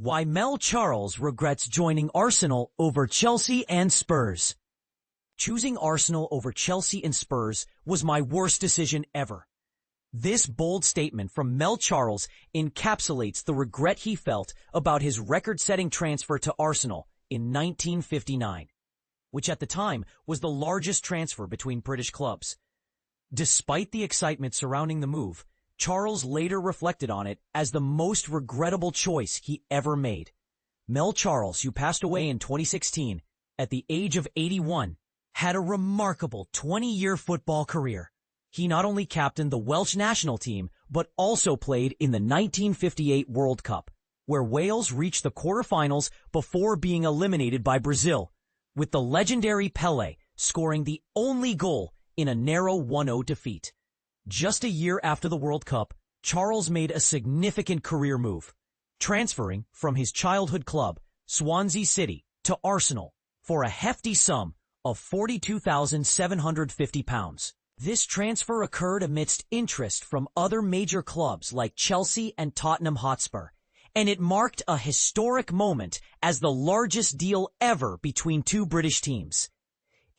Why Mel Charles regrets joining Arsenal over Chelsea and Spurs. Choosing Arsenal over Chelsea and Spurs was my worst decision ever. This bold statement from Mel Charles encapsulates the regret he felt about his record-setting transfer to Arsenal in 1959, which at the time was the largest transfer between British clubs. Despite the excitement surrounding the move, Charles later reflected on it as the most regrettable choice he ever made. Mel Charles, who passed away in 2016 at the age of 81, had a remarkable 20-year football career. He not only captained the Welsh national team, but also played in the 1958 World Cup, where Wales reached the quarterfinals before being eliminated by Brazil, with the legendary Pelé scoring the only goal in a narrow 1-0 defeat. Just a year after the World Cup, Charles made a significant career move, transferring from his childhood club, Swansea City, to Arsenal for a hefty sum of £42,750. This transfer occurred amidst interest from other major clubs like Chelsea and Tottenham Hotspur, and it marked a historic moment as the largest deal ever between two British teams.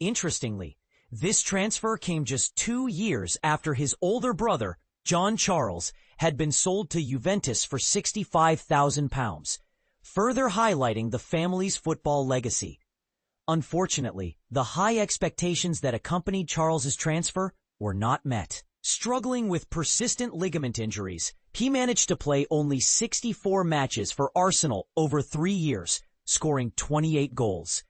Interestingly, this transfer came just 2 years after his older brother, John Charles, had been sold to Juventus for £65,000, further highlighting the family's football legacy. Unfortunately, the high expectations that accompanied Charles's transfer were not met. Struggling with persistent ligament injuries, he managed to play only 64 matches for Arsenal over 3 years, scoring 28 goals.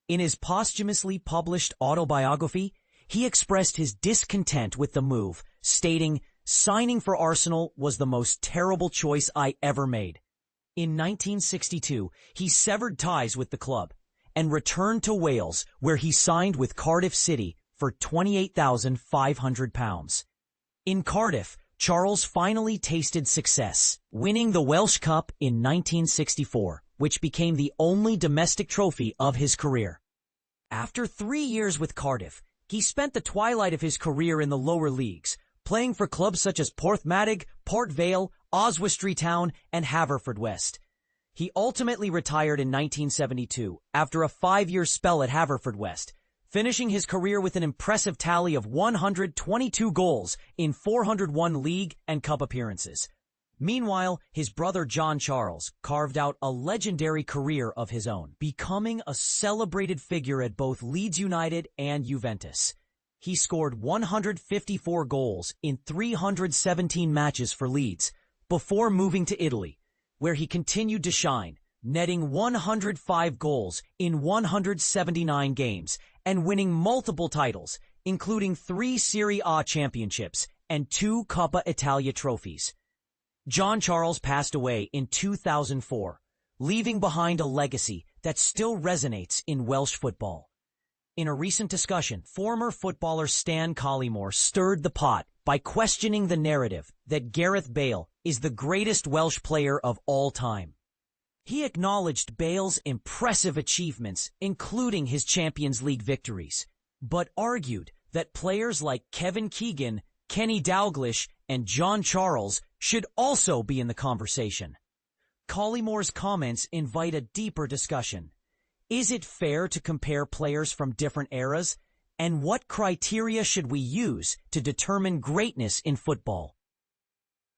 In his posthumously published autobiography, he expressed his discontent with the move, stating, "Signing for Arsenal was the most terrible choice I ever made." In 1962, he severed ties with the club and returned to Wales, where he signed with Cardiff City for £28,500. In Cardiff, Charles finally tasted success, winning the Welsh Cup in 1964. Which became the only domestic trophy of his career. After 3 years with Cardiff, he spent the twilight of his career in the lower leagues, playing for clubs such as Porthmadog, Port Vale, Oswestry Town, and Haverfordwest. He ultimately retired in 1972 after a 5-year spell at Haverfordwest, finishing his career with an impressive tally of 122 goals in 401 league and cup appearances. Meanwhile, his brother John Charles carved out a legendary career of his own, becoming a celebrated figure at both Leeds United and Juventus. He scored 154 goals in 317 matches for Leeds before moving to Italy, where he continued to shine, netting 105 goals in 179 games and winning multiple titles, including 3 Serie A championships and 2 Coppa Italia trophies. John Charles passed away in 2004, leaving behind a legacy that still resonates in Welsh football. In a recent discussion, former footballer Stan Collymore stirred the pot by questioning the narrative that Gareth Bale is the greatest Welsh player of all time. He acknowledged Bale's impressive achievements, including his Champions League victories, but argued that players like Kevin Keegan, Kenny Dalglish, and John Charles should also be in the conversation. Collymore's comments invite a deeper discussion. Is it fair to compare players from different eras? And what criteria should we use to determine greatness in football?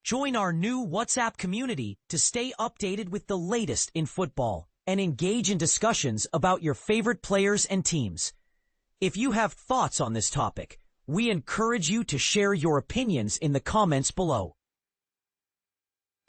Join our new WhatsApp community to stay updated with the latest in football and engage in discussions about your favorite players and teams. If you have thoughts on this topic, we encourage you to share your opinions in the comments below.